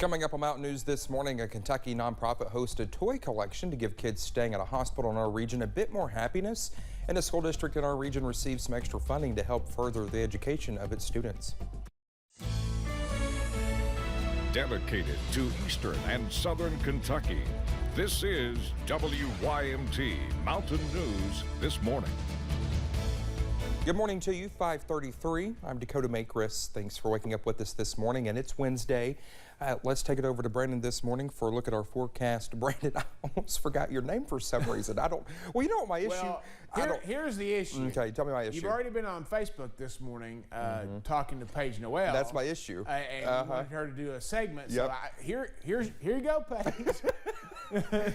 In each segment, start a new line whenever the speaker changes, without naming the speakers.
Coming up on Mountain News this morning, a Kentucky nonprofit hosted toy collection to give kids staying at a hospital in our region a bit more happiness, and a school district in our region received some extra funding to help further the education of its students.
Dedicated to Eastern and Southern Kentucky, this is WYMT Mountain News this morning.
Good morning to you, 5:33. I'm Dakota Makris. Thanks for waking up with us this morning, and it's Wednesday. Let's take it over to Brandon this morning for a look at our forecast. Brandon, I almost forgot your name for some reason. Well, you know what my issue?
Here's the issue.
Okay, tell me my issue.
You've already been on Facebook this morning talking to Paige Noel.
That's my issue.
And you wanted her to do a segment.
Yep.
So here you go, Paige.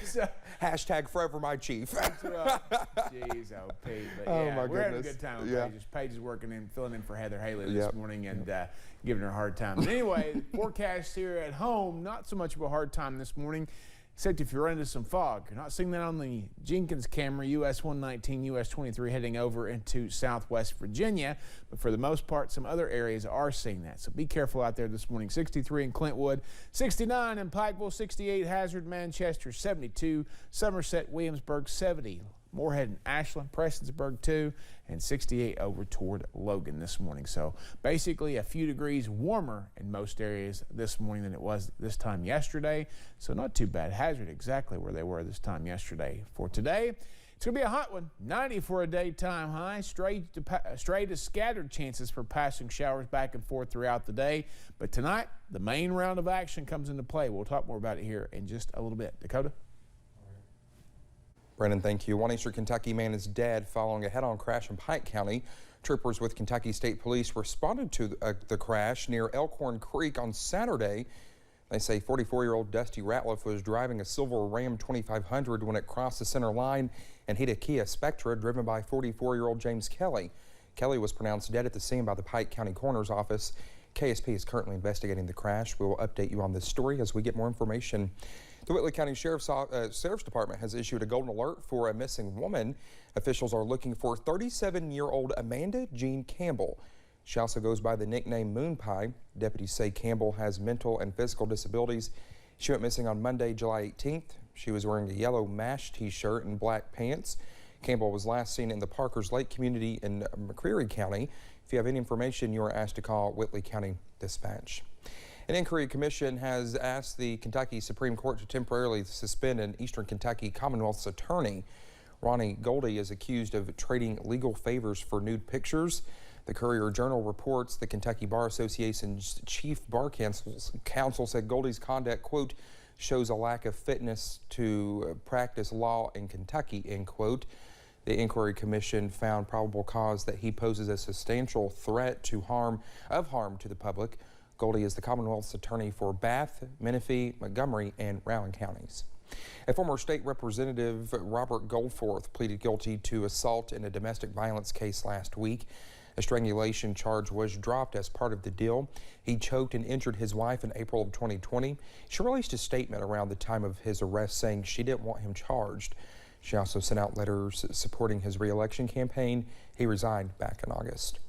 So,
Hashtag forever my chief.
Jeez, oh Pete. But
Oh,
yeah,
my
we're having a
goodness.
good time with
Yeah.
Paige. Paige is working and filling in for Heather Haley this
Yep.
morning and giving her a hard time. But anyway, the forecast here at home, not so much of a hard time this morning, except if you run into some fog. You're not seeing that on the Jenkins camera, US 119, US 23 heading over into southwest Virginia. But for the most part, some other areas are seeing that. So be careful out there this morning. 63 in Clintwood, 69 in Pikeville, 68 Hazard, Manchester, 72 Somerset, Williamsburg, 70 Moorhead and Ashland, Prestonsburg 2, and 68 over toward Logan this morning. So basically a few degrees warmer in most areas this morning than it was this time yesterday. So not too bad. Hazard exactly where they were this time yesterday. For today, it's going to be a hot one. 90 for a daytime high. Straight to scattered chances for passing showers back and forth throughout the day. But tonight, the main round of action comes into play. We'll talk more about it here in just a little bit. Dakota?
Brandon, thank you. One Eastern Kentucky man is dead following a head-on crash in Pike County. Troopers with Kentucky State Police responded to the crash near Elkhorn Creek on Saturday. They say 44-year-old Dusty Ratliff was driving a silver Ram 2500 when it crossed the center line and hit a Kia Spectra driven by 44-year-old James Kelly. Kelly was pronounced dead at the scene by the Pike County Coroner's Office. KSP is currently investigating the crash. We will update you on this story as we get more information. The Whitley County Sheriff's Department has issued a golden alert for a missing woman. Officials are looking for 37-year-old Amanda Jean Campbell. She also goes by the nickname Moon Pie. Deputies say Campbell has mental and physical disabilities. She went missing on Monday, July 18th. She was wearing a yellow MASH t-shirt and black pants. Campbell was last seen in the Parkers Lake community in McCreary County. If you have any information, you are asked to call Whitley County Dispatch. An inquiry commission has asked the Kentucky Supreme Court to temporarily suspend an Eastern Kentucky Commonwealth's attorney. Ronnie Goldie is accused of trading legal favors for nude pictures. The Courier-Journal reports the Kentucky Bar Association's chief bar counsel said Goldie's conduct, quote, shows a lack of fitness to practice law in Kentucky, end quote. The inquiry commission found probable cause that he poses a substantial threat to harm to the public. Goldie is the Commonwealth's attorney for Bath, Menifee, Montgomery, and Rowan counties. A former state representative, Robert Goldforth, pleaded guilty to assault in a domestic violence case last week. A strangulation charge was dropped as part of the deal. He choked and injured his wife in April of 2020. She released a statement around the time of his arrest saying she didn't want him charged. She also sent out letters supporting his re-election campaign. He resigned back in August.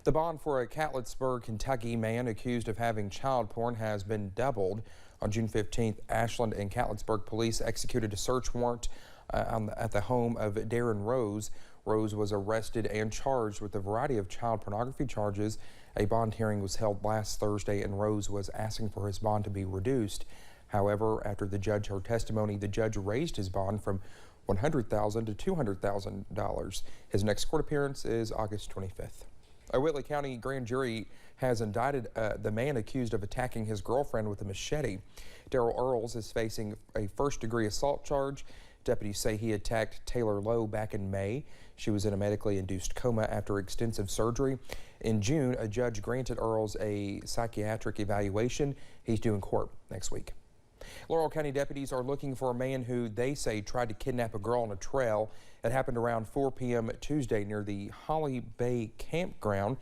The bond for a Catlettsburg, Kentucky man accused of having child porn has been doubled. On June 15th, Ashland and Catlettsburg police executed a search warrant at the home of Darren Rose. Rose was arrested and charged with a variety of child pornography charges. A bond hearing was held last Thursday and Rose was asking for his bond to be reduced. However, after the judge heard testimony, the judge raised his bond from $100,000 to $200,000. His next court appearance is August 25th. A Whitley County grand jury has indicted the man accused of attacking his girlfriend with a machete. Daryl Earls is facing a first-degree assault charge. Deputies say he attacked Taylor Lowe back in May. She was in a medically induced coma after extensive surgery. In June, a judge granted Earls a psychiatric evaluation. He's due in court next week. Laurel County deputies are looking for a man who they say tried to kidnap a girl on a trail. It happened around 4 p.m. Tuesday near the Holly Bay campground.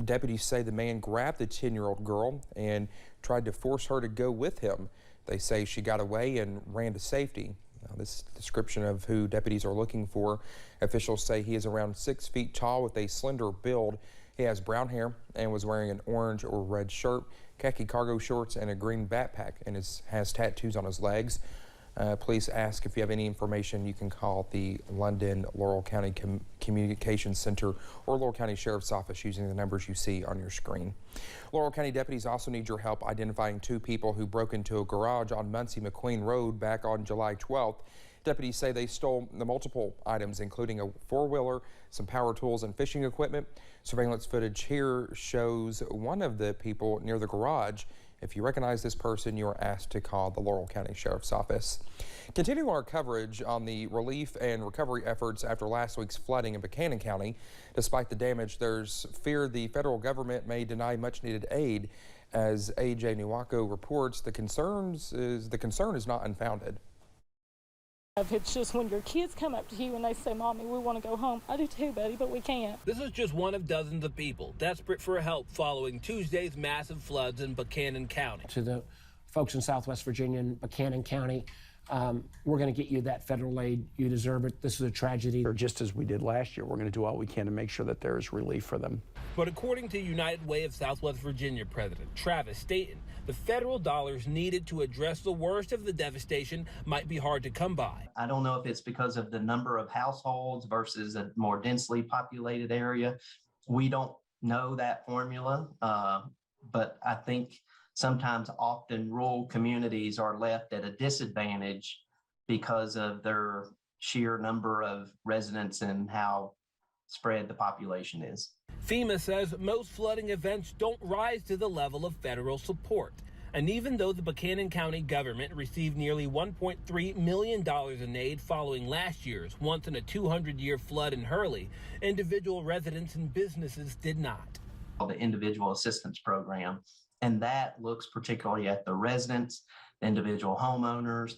Deputies say the man grabbed the 10-year-old girl and tried to force her to go with him. They say she got away and ran to safety. Now, this description of who deputies are looking for, officials say he is around 6 feet tall with a slender build. He has brown hair and was wearing an orange or red shirt. khaki cargo shorts, and a green backpack, and has tattoos on his legs. Police ask if you have any information, you can call the London Laurel County Communications Center or Laurel County Sheriff's Office using the numbers you see on your screen. Laurel County deputies also need your help identifying 2 people who broke into a garage on Muncie McQueen Road back on July 12th. Deputies say they stole the multiple items, including a 4-wheeler, some power tools, and fishing equipment. Surveillance footage here shows one of the people near the garage. If you recognize this person, you are asked to call the Laurel County Sheriff's Office. Continuing our coverage on the relief and recovery efforts after last week's flooding in Buchanan County. Despite the damage, there's fear the federal government may deny much-needed aid. As AJ Nuwako reports, the concern is not unfounded.
It's just when your kids come up to you and they say, "Mommy, we want to go home." I do too, buddy, but we can't.
This is just one of dozens of people desperate for help following Tuesday's massive floods in Buchanan County.
To the folks in Southwest Virginia and Buchanan County, we're going to get you that federal aid. You deserve it. This is a tragedy.
Or just as we did last year, we're going to do all we can to make sure that there is relief for them.
But according to United Way of Southwest Virginia President Travis Staten, the federal dollars needed to address the worst of the devastation might be hard to come by.
I don't know if it's because of the number of households versus a more densely populated area. We don't know that formula, but I think often rural communities are left at a disadvantage because of their sheer number of residents and how spread the population is.
FEMA says most flooding events don't rise to the level of federal support. And even though the Buchanan County government received nearly $1.3 million in aid following last year's once-in-a-200-year flood in Hurley, individual residents and businesses did not.
The Individual Assistance Program, and that looks particularly at the residents, individual homeowners.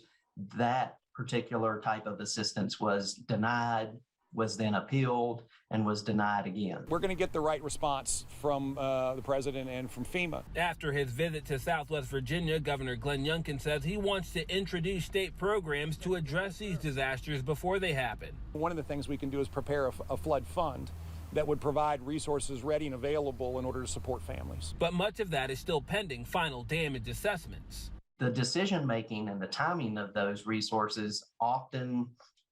That particular type of assistance was denied, was then appealed, and was denied again.
We're going to get the right response from the president and from FEMA.
After his visit to Southwest Virginia, Governor Glenn Youngkin says he wants to introduce state programs to address these disasters before they happen.
One of the things we can do is prepare a flood fund that would provide resources ready and available in order to support families.
But much of that is still pending final damage assessments.
The decision-making and the timing of those resources often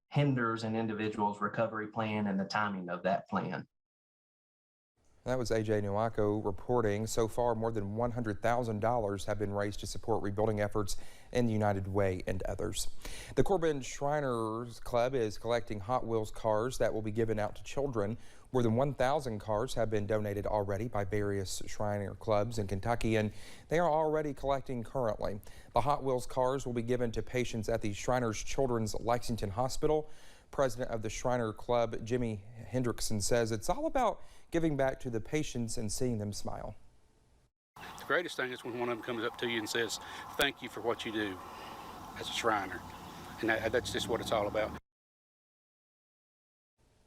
hinders an individual's recovery plan and the timing of that plan.
That was AJ Nuwako reporting. So far, more than $100,000 have been raised to support rebuilding efforts in the United Way and others. The Corbin Shriners Club is collecting Hot Wheels cars that will be given out to children. More than 1,000 cars have been donated already by various Shriner clubs in Kentucky, and they are already collecting currently. The Hot Wheels cars will be given to patients at the Shriners Children's Lexington Hospital. President of the Shriner Club, Jimmy Hendrickson, says it's all about giving back to the patients and seeing them smile.
The greatest thing is when one of them comes up to you and says, "Thank you for what you do as a Shriner." And that's just what it's all about.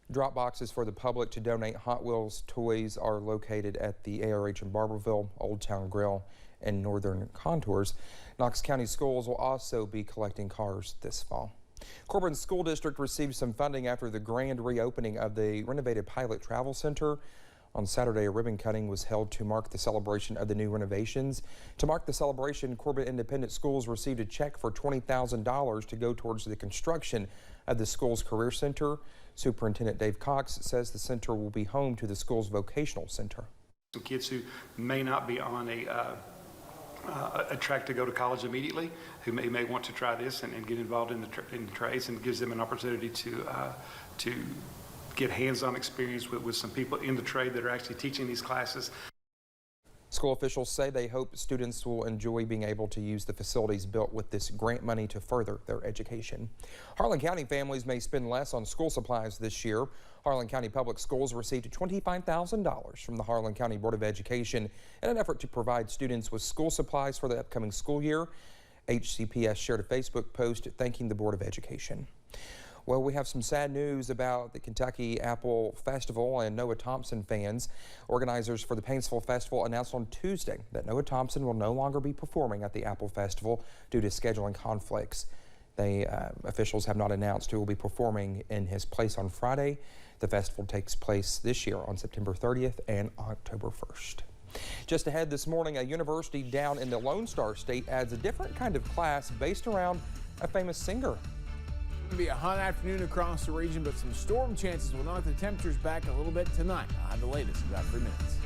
Drop boxes for the public to donate Hot Wheels toys are located at the ARH in Barbourville, Old Town Grill, and Northern Contours. Knox County Schools will also be collecting cars this fall. Corbin School District received some funding after the grand reopening of the renovated Pilot Travel Center. On Saturday, a ribbon cutting was held to mark the celebration of the new renovations. To mark the celebration, Corbin Independent Schools received a check for $20,000 to go towards the construction of the school's career center. Superintendent Dave Cox says the center will be home to the school's vocational center.
Some kids who may not be on a track to go to college immediately, who may want to try this and get involved in the trades, and gives them an opportunity to get hands-on experience with some people in the trade that are actually teaching these classes.
School officials say they hope students will enjoy being able to use the facilities built with this grant money to further their education. Harlan County families may spend less on school supplies this year. Harlan County Public Schools received $25,000 from the Harlan County Board of Education in an effort to provide students with school supplies for the upcoming school year. HCPS shared a Facebook post thanking the Board of Education. Well, we have some sad news about the Kentucky Apple Festival and Noah Thompson fans. Organizers for the Paintsville Festival announced on Tuesday that Noah Thompson will no longer be performing at the Apple Festival due to scheduling conflicts. Officials have not announced who will be performing in his place on Friday. The festival takes place this year on September 30th and October 1st. Just ahead this morning, a university down in the Lone Star State adds a different kind of class based around a famous singer.
It's going to be a hot afternoon across the region, but some storm chances will knock the temperatures back a little bit tonight. I'll have the latest in about 3 minutes.